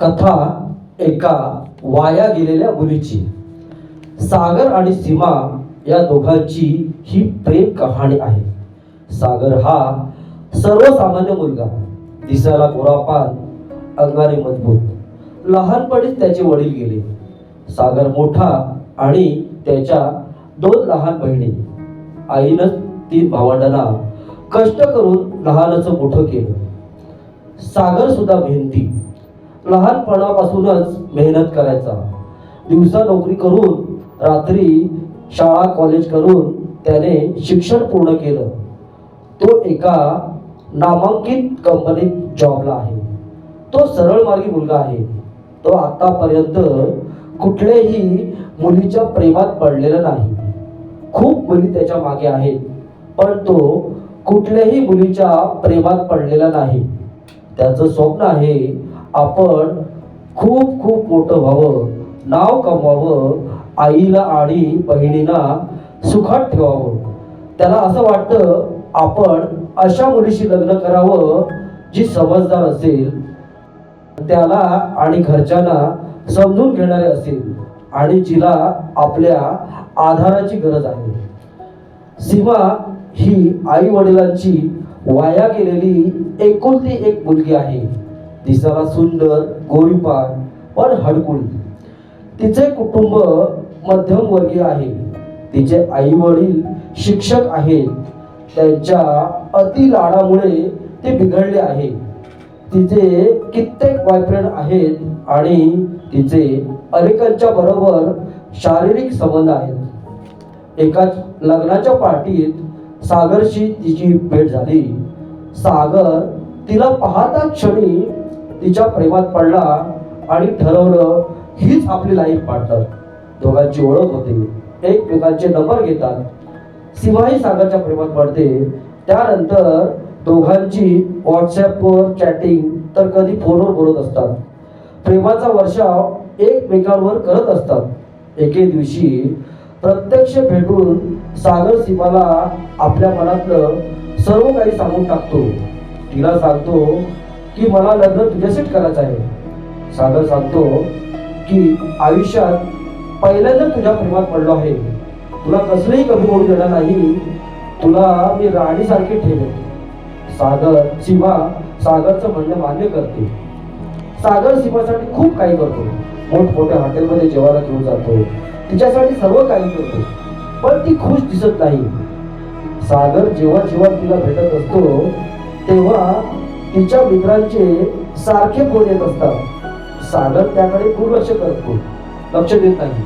कथा एका वाया गेलेल्या मुलीची. सागर आणि सीमा या दोघांची ही प्रेम कहाणी आहे. सागर हा सर्वसामान्य मुलगा, दिसायला गोरापान, अंगाने मजबूत. लहानपणीच त्याचे वडील गेले. सागर मोठा आणि त्याच्या 2 लहान बहिणी. आईनं 3 भावंडांना कष्ट करून लहानचं मोठं केलं. सागर सुद्धा मेहनती, लहानपणापासूनच मेहनत करायचा. दिवसा नोकरी करून रात्री शाळा कॉलेज करून त्याने शिक्षण पूर्ण केलं. तो एका नामांकित कंपनीत जॉबला आहे. तो सरळ मार्गी मुलगा आहे. तो आतापर्यंत कुठल्याही मुलीच्या प्रेमात पडलेला नाही. खूप मुली त्याच्या मागे आहेत, पण तो कुठल्याही मुलीच्या प्रेमात पडलेला नाही. त्याचं स्वप्न आहे आपण खूप खूप मोठं व्हावं, नाव कमवावं, आईला आणि बहिणींना सुखात ठेवावं. त्याला असं वाटतं आपण अशा मुलीशी लग्न करावं जी समजदार असेल, त्याला आणि घरच्यांना समजून घेणारे असेल आणि जिला आपल्या आधाराची गरज आहे. सीमा ही आई वडिलांची वाया गेलेली एकुलती एक मुलगी आहे. दिसायला सुंदर, गोरीपान, पण हडकुळी. तिचे कुटुंब मध्यमवर्गीय आहे. तिचे आई वडील शिक्षक आहेत. त्यांच्या अति लाडामुळे ते बिघडले आहे. तिचे कित्येक बॉयफ्रेंड आहेत आणि तिचे अनेकांच्या बरोबर शारीरिक संबंध आहेत. एकाच लग्नाच्या पार्टीत सागरशी तिची भेट झाली. सागर तिला पाहता क्षणी तिच्या प्रेमात पडला आणि ठरवलं हीच आपली लाईफ पार्टनर. दोघांची ओळख होते, एकमेकांचे नंबर घेतात. सीमाही सागरच्या प्रेमात पडते. त्यानंतर दोघांची व्हॉट्सअपवर चॅटिंग तर कधी फोनवर बोलत असतात. प्रेमाचा वर्षाव एकमेकांवर करत असतात. एके दिवशी प्रत्यक्ष भेटून सागर सीमाला आपल्या मनातलं सर्व काही सांगून टाकतो. तिला सांगतो की मला लग्न तुझ्याशीच करायचं आहे. सागर सांगतो की आयुष्यात पहिल्यांदा तुझ्या प्रेमात पडलो आहे. तुला कसलंही कमी होऊ देणार नाही. तुला मी राणीसारखी ठेवेन. सीमा सागरचं म्हणणं मान्य करते. सागर सीमासाठी खूप काही करतो. मोठमोठ्या हॉटेलमध्ये जेवायला घेऊन जातो. तिच्यासाठी सर्व काही करतो, पण ती खुश दिसत नाही. सागर जेव्हा जेव्हा तिला भेटत असतो तेव्हा तिच्या मित्रांचे सारखे फोन येत असतात. सागर त्याकडे दुर्लक्ष करतो, लक्ष देत नाही.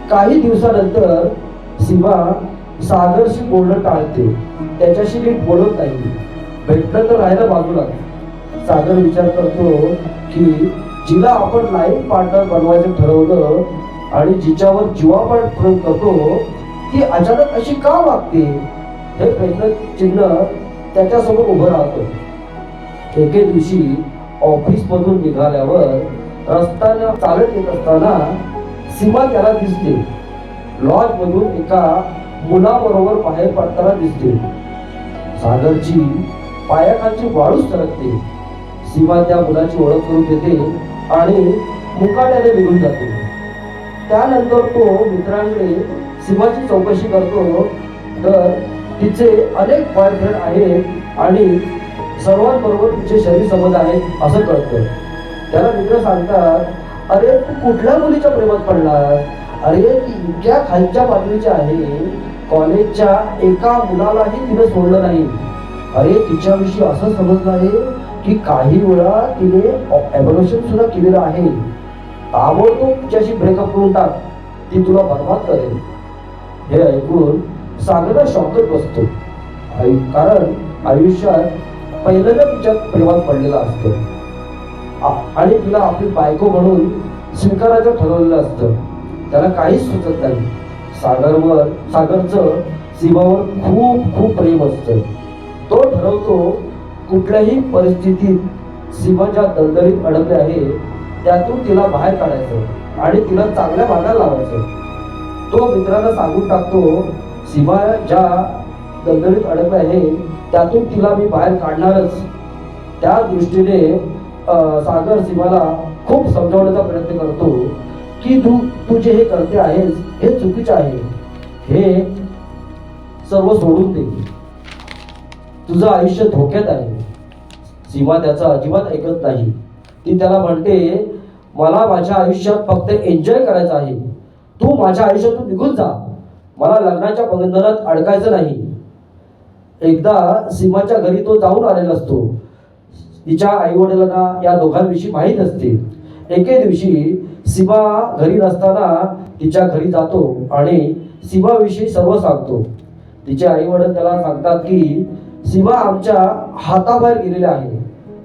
काही दिवसानंतर सीमा सागरशी बोलणं टाळते. त्याच्याशी नीट बोलत नाही. भेटणं तर राहायला बाजूला. सागर विचार करतो की जिला आपण लाईफ पार्टनर बनवायचं ठरवलं आणि जिच्यावर जीवापाड प्रेम करतो ती अचानक अशी का वागते, हे प्रश्न चिन्ह त्याच्यासमोर उभं राहतो. एके दिवशी ऑफिस मधून निघाल्यावर रस्त्याने चालत येत असताना सीमा त्याला दिसते. लॉज मधून एका मुलाबरोबर बाहेर पडताना दिसते. सागरची पायाखालची वाळूच सरकते. सीमा त्या मुलाची ओळख करून देते आणि मुकाट्याने निघून जाते. त्यानंतर तो मित्रांकडे सीमाची चौकशी करतो. तर तिचे अनेक बॉयफ्रेंड आहेत आणि सर्वांबरोबर तिचे शरीर संबंध आहेत असं कळतं. त्याला मित्र सांगतात, अरे तू कुठल्या मुलीच्या प्रेमात पडलास? अरे ती इतक्या खालच्या पातळीची आहे, कॉलेजच्या एका मुलालाही तिने सोडलं नाही. अरे तिच्याविषयी असं समजलं आहे की काही वेळा तिने एव्हल्युशन सुद्धा केलेलं आहे. ताबडतोब तिच्याशी ब्रेकअप करून टाक, ती तुला बर्बाद करेल. हे ऐकून सागरला शॉकच बसतो. कारण आयुष्यात पहिल्यांदा तिच्या प्रेमात पडलेला असतो आणि तिला आपली बायको म्हणून स्वीकारायचं ठरवलेलं असतं. त्याला काहीच सुचत नाही. सागरचं सीमावर खूप खूप प्रेम असतं. तो ठरवतो कुठल्याही परिस्थितीत सीमा ज्या दलदलीत अडकले आहे त्यातून तिला बाहेर काढायचं आणि तिला चांगल्या मार्गाला लावायचं. तो मित्रांना सांगून टाकतो, सीमा ज्या दलदलीत अडकले आहे त्यातून तिला मी बाहेर काढणारच. त्या दृष्टीने सागर सीमाला खूप समजावण्याचा प्रयत्न करतो की तू जे हे करते आहेस हे चुकीचे आहे, हे सर्व सोडून दे, तुझं आयुष्य धोक्यात आहे. सीमा त्याचा अजिबात ऐकत नाही. ती त्याला म्हणते, मला माझ्या आयुष्यात फक्त एन्जॉय करायचं आहे, तू माझ्या आयुष्यातून निघून जा, मला लग्नाच्या बंधनात अडकायचं नाही. एकदा सीमाच्या घरी तो जाऊन आलेला असतो. तिच्या आई वडिलांना या दोघांविषयी माहीत असते. एके दिवशी सीमा घरी नसताना तिच्या घरी जातो आणि सीमाविषयी सर्व सांगतो. तिचे आई वडील त्याला सांगतात की सीमा आमच्या हाताबाहेर गेलेली आहे,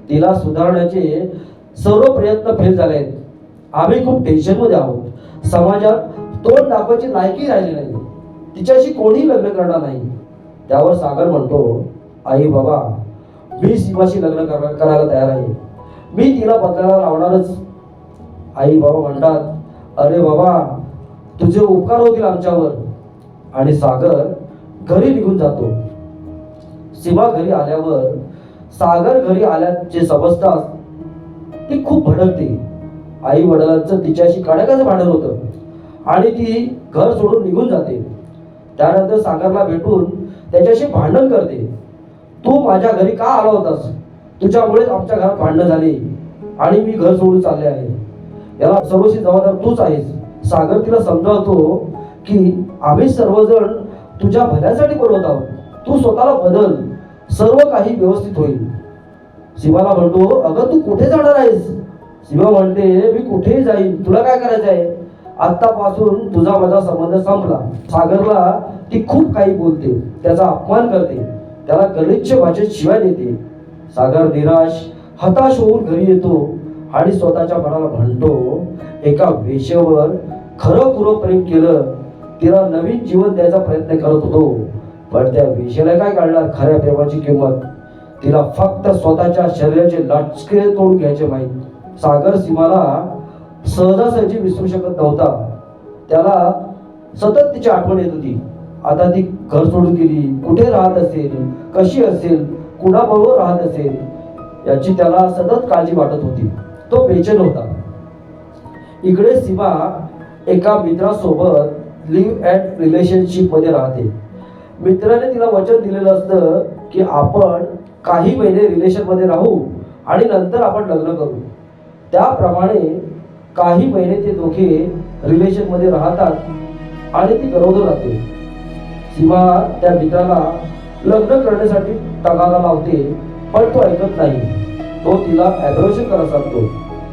तिला सुधारण्याचे सर्व प्रयत्न फेल झाले आहेत, आम्ही खूप टेन्शनमध्ये आहोत, समाजात तोंड दाखवायची लायकी राहिली नाही, तिच्याशी कोणी लग्न करणार नाही. त्यावर सागर म्हणतो, आई बाबा मी सीमाशी लग्न करायला तयार आहे, मी तिला बदलायला लावणारच. आई बाबा म्हणतात, अरे बाबा तुझे उपकार होतील आमच्यावर. आणि सागर घरी निघून जातो. सीमा घरी आल्यावर सागर घरी आल्याचे समजतात ती खूप भडकते. आई वडिलांचं तिच्याशी काड्याकाचं भांडण होतं आणि ती घर सोडून निघून जाते. त्यानंतर सागरला भेटून त्याच्याशी भांडण करते. तू माझ्या घरी का आला होतास, तुझ्यामुळेच आमच्या घरात भांडण झाली आणि मी घर सोडून चालले आहे, याला सर्वस्वी जबाबदार तूच आहेस. सागर तिला समजावतो की आम्ही सर्वजण तुझ्या भल्यासाठी बोलवत आहोत, तू स्वतःला बदल, सर्व काही व्यवस्थित होईल. सीमाला म्हणतो, अगं तू कुठे जाणार आहेस. सीमा म्हणते, मी कुठेही जाईन, तुला काय करायचं आहे, आतापासून तुझा माझा संबंध संपला. सागरला ती खूप काही बोलते, त्याचा अपमान करते, त्याला गलिच्छ भाषेत शिवाय देते. सागर निराश हताश होऊन घरी येतो आणि स्वतःच्या मनाला म्हणतो, एका वेश्येवर खरं खुरं प्रेम केलं, तिला नवीन जीवन द्यायचा प्रयत्न करत होतो, पण त्या वेश्येला काय कळणार खऱ्या प्रेमाची किंमत. तिला फक्त स्वतःच्या शरीराचे लाचके तोडून घ्यायचे माहीत. सागर सीमाला सहजासहजी विसरू शकत नव्हता. त्याला सतत तिची आठवण येत होती. आता ती घर सोडून गेली, कुठे राहत असेल, कशी असेल, कुणाबरोबर राहत असेल, याची त्याला सतत काळजी वाटत होती. तो बेचैन होता. इकडे सीमा एका मित्रासोबत लिव्ह अँड रिलेशनशिप मध्ये राहते. मित्राने तिला वचन दिलेलं असतं की आपण काही महिने रिलेशन मध्ये राहू आणि नंतर आपण लग्न करू. त्याप्रमाणे काही महिने ते दोघे रिलेशन मध्ये राहतात आणि ती गरोदर राहते. सीमा त्या मित्राला लग्न करण्यासाठी तगादा लावते, पण तो ऐकत नाही. तो तिला ॲब्रोशन करायला सांगतो,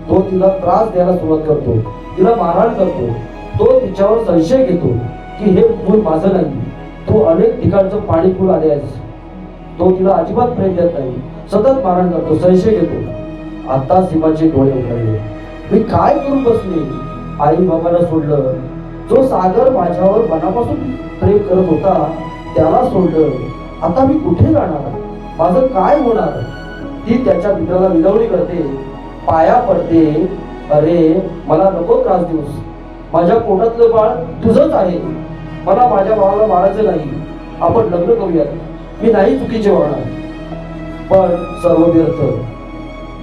तो तिला त्रास द्यायला सुरुवात करतो, तिला मारहाण करतो. तो तिच्यावर संशय घेतो की हे मूल माझं नाही, तू अनेक ठिकाणचं पाणी पिऊन आले आहेस. तो तिला अजिबात प्रेम देत नाही, सतत मारहाण करतो, संशय घेतो. आता सीमाचे डोळे उघडले. मी काय करून बसले, आई बाबांना सोडलं, जो सागर माझ्यावर मनापासून प्रेम करत होता त्याला सोडलं, आता मी कुठे जाणार, माझं काय होणार. ती त्याच्या मित्राला विनवणी करते, पाया पडते, अरे मला नको त्रास देऊस, माझ्या पोटातलं बाळ तुझंच आहे, मला माझ्या बाळाला मारायचं नाही, आपण लग्न करूयात, मी नाही चुकीचे होणार. पण सर्व व्यर्थ.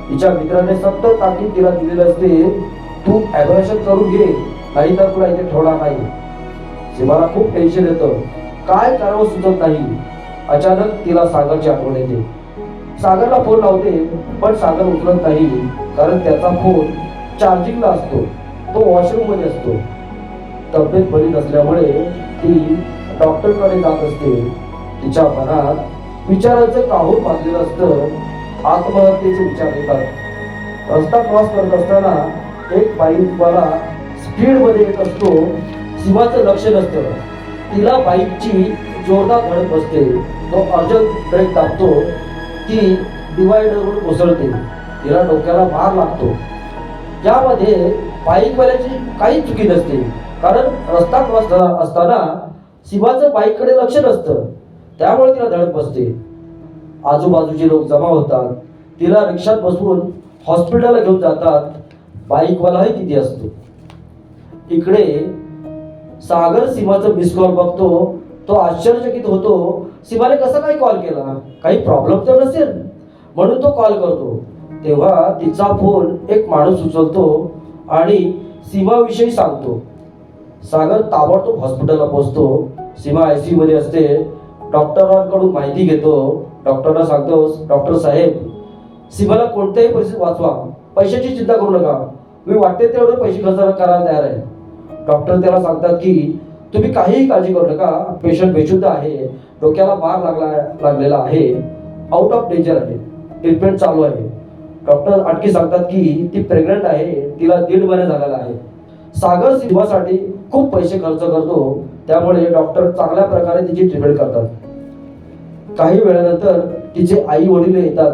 तिच्या मित्राने सतत ताकीद तिला दिलेलं असते, तू ॲब्रेशन करून घे, नाहीतर तुला इथे ठेवणार नाही. सीमाला खूप टेन्शन येतं, काय करावं सुचत नाही. अचानक तिला सागरची आठवण येते. सागरला फोन लावते, पण सागर उचलत नाही, कारण त्याचा फोन चार्जिंगला असतो, तो वॉशरूम मध्ये असतो. तब्येत बरी नसल्यामुळे ती डॉक्टरकडे जात असते. तिच्या मनात विचारांचं काहूर बांधलेलं असतं, आत्महत्येचे विचार येतात. रस्ता क्रॉस करत असताना एक बाईकवाला स्पीड मध्ये येत असतो. सीमाचं लक्ष नसतं, तिला बाईकची जोरदार धडक बसते. तो अर्जंट ब्रेक दाबतो, ती डिवायडरवर कोसळते, तिला डोक्याला मार लागतो. यामध्ये बाईकवाल्याची काही चुकी नसते, कारण रस्ता क्रॉस असताना सीमाचं बाईककडे लक्ष नसतं, त्यामुळे तिला धडक बसते. आजूबाजूचे लोक जमा होतात, तिला रिक्षात बसवून हॉस्पिटलला घेऊन जातात. बाईकवालाही तिथे असतो. इकडे सागर सीमाचं मिस कॉल बघतो. तो आश्चर्यचकित होतो, सीमाने कसा काय कॉल केला, काही प्रॉब्लेम तर नसेल म्हणून तो कॉल करतो. तेव्हा तिचा फोन एक माणूस उचलतो आणि सीमाविषयी सांगतो. सागर ताबडतोब हॉस्पिटलला पोहोचतो. सीमा ICU मध्ये असते. डॉक्टरांकडून माहिती घेतो. डॉक्टरला सांगतो, डॉक्टर साहेब, सीमाला कोणत्याही परिस्थितीत वाचवा, पैशाची चिंता करू नका, मी वाटते तेवढे पैसे खर्च करायला तयार आहे. डॉक्टर त्याला सांगतात की तुम्ही काहीही काळजी करू नका, पेशंट बेशुद्ध आहे, डोक्याला मार लागलेला आहे, आउट ऑफ डेंजर आहे, ट्रीटमेंट चालू आहे. डॉक्टर आणखी सांगतात की ती प्रेग्नंट आहे, तिला 1.5 महिने झालेला आहे. सागर सीमासाठी खूप पैसे खर्च करतो, त्यामुळे डॉक्टर चांगल्या प्रकारे तिची ट्रीटमेंट करतात. काही वेळानंतर तिचे आई वडील येतात,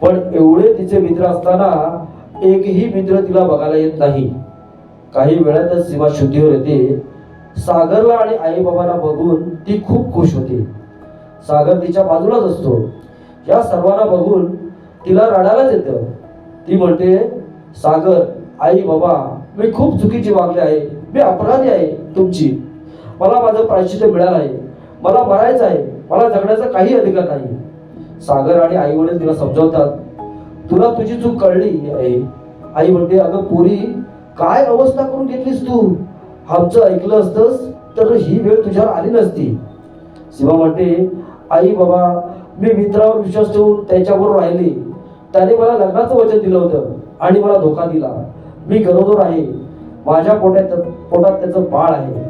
पण एवढे तिचे मित्र असताना एकही मित्र तिला बघायला येत नाही. काही वेळातच सीमा शुद्धीवर येते. सागरला आणि आई बाबांना बघून ती खूप खुश होते. सागर तिच्या बाजूलाच असतो. या सर्वांना बघून तिला रडायलाच येतं. ती म्हणते, सागर, आई बाबा, मी खूप चुकीची वागले आहे, मी अपराधी आहे तुमची, मला माझं प्रायश्चित्त मिळालं आहे, मला मरायचं आहे, मला जगण्याचा काही अधिकार नाही. सागर आणि आई वडील तिला समजावतात, तुला तुझी चूक कळली आहे. आई म्हणते, अगं पोरी, काय अवस्था करून घेतलीस तू, आमचं ऐकलं असतंस तर ही वेळ तुझ्यावर आली नसती. सीमा म्हणते, आई बाबा, मी मित्रावर विश्वास ठेवून त्याच्याबरोबर राहिली, त्याने मला लग्नाचं वचन दिलं होतं आणि मला धोका दिला. मी गरोदर आहे, माझ्या पोटात त्याचं बाळ आहे.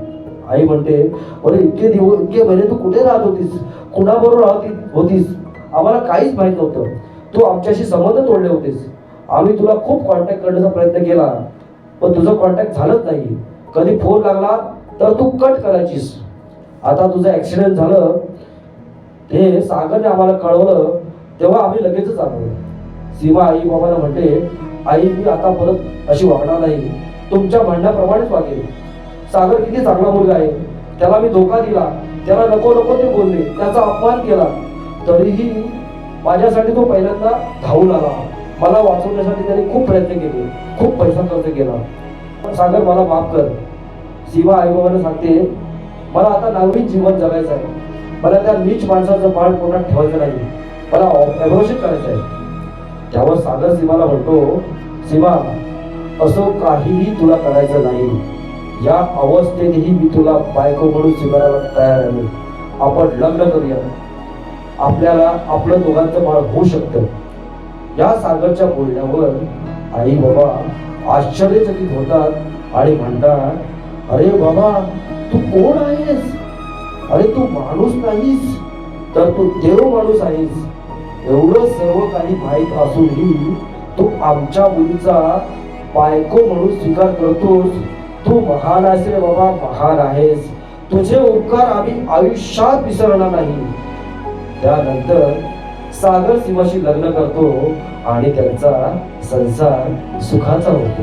आई म्हणते, अरे इतके महिने तू कुठे राहत होतीस, कुणाबरोबर होतीस, आम्हाला काहीच माहित नव्हतं. तू आमच्याशी संबंध तोडले होतेस. आम्ही तुला खूप कॉन्टॅक्ट करण्याचा प्रयत्न केला, पण तुझं कॉन्टॅक्ट झालंच नाही. कधी फोन लागला तर तू कट करायचीस. आता तुझं ऍक्सिडेंट झालं हे सागरने आम्हाला कळवलं, तेव्हा आम्ही लगेचच आलो. सीमा आई बाबांना म्हणते, आई, मी आता परत अशी वागणार नाही, तुमच्या म्हणण्याप्रमाणेच वागेल. सागर किती चांगला मुलगा आहे, त्याला मी धोका दिला, त्याला नको नको ते बोलले, त्याचा अपमान केला, तरीही माझ्यासाठी तो पहिल्यांदा धावून आला. मला वाचवण्यासाठी त्याने खूप प्रयत्न केले, खूप पैसा खर्च केला. सागर, मला माफ कर. सीमा आई बाबांना सांगते, मला आता नवीन जीवन जगायचं आहे, मला त्या नीच माणसाचं बाळ पोटात ठेवायचं नाही, मला अॅबॉर्शन करायचं आहे. त्यावर सागर सीमाला म्हणतो, सीमा, असं काहीही तुला करायचं नाही. या अवस्थेतही मी तुला बायको म्हणून स्वीकारायला तयार आहे. आपण लग्न करूया, आपल्याला आपलं दोघांचं बाळ होऊ शकतं. या सागरच्या बोलण्यावर आई बाबा आश्चर्यचकित होतात आणि म्हणतात, अरे बाबा, तू कोण आहेस? अरे तू माणूस नाहीस, तर तू देव माणूस आहेस. एवढं सर्व काही माहीत असूनही तू आमच्या मुलीचा बायको म्हणून स्वीकार करतोस. तू महान आहेस रे बाबा, महान आहेस. तुझे उपकार आम्ही आयुष्यात विसरणार नाही. त्यानंतर सागर सीमाशी लग्न करतो आणि त्यांचा संसार सुखाचा होतो.